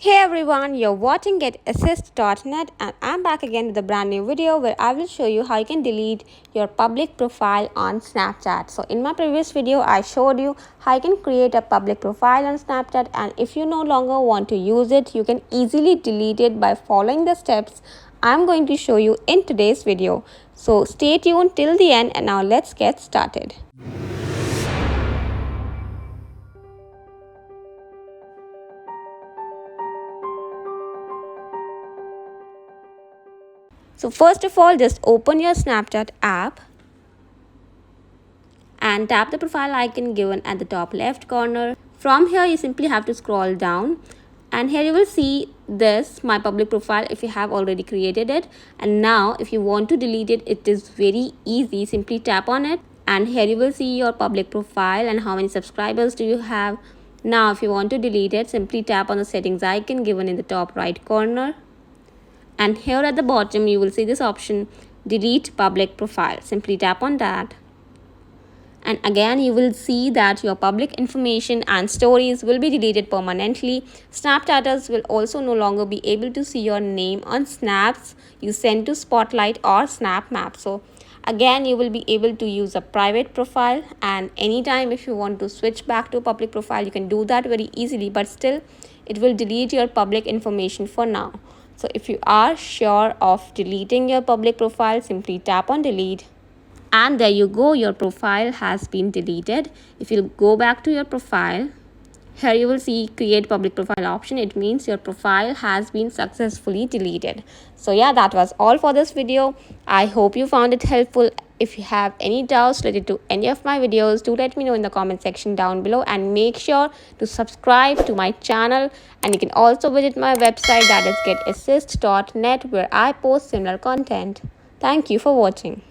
Hey everyone, you're watching GetAssist.net and I'm back again with a brand new video where I will show you how you can delete your public profile on Snapchat. So in my previous video, I showed you how you can create a public profile on Snapchat, and if you no longer want to use it, you can easily delete it by following the steps I'm going to show you in today's video. So stay tuned till the end and now let's get started. So first of all, just open your Snapchat app and tap the profile icon given at the top left corner. From here, you simply have to scroll down, and here you will see this my public profile if you have already created it. And now if you want to delete it, it is very easy. Simply tap on it and here you will see your public profile and how many subscribers do you have. Now if you want to delete it, simply tap on the settings icon given in the top right corner, and here at the bottom you will see this option, delete public profile. Simply tap on that, and again you will see that your public information and stories will be deleted permanently. Snapchatters will also no longer be able to see your name on snaps you send to Spotlight or Snap Map. So again you will be able to use a private profile, and anytime if you want to switch back to a public profile, you can do that very easily, but still it will delete your public information for now. So if you are sure of deleting your public profile, simply tap on delete, and there you go, your profile has been deleted. If you go back to your profile, here you will see create public profile option. It means your profile has been successfully deleted. So yeah, that was all for this video. I hope you found it helpful. If you have any doubts related to any of my videos, do let me know in the comment section down below, and make sure to subscribe to my channel. And you can also visit my website, that is getassist.net, where I post similar content. Thank you for watching.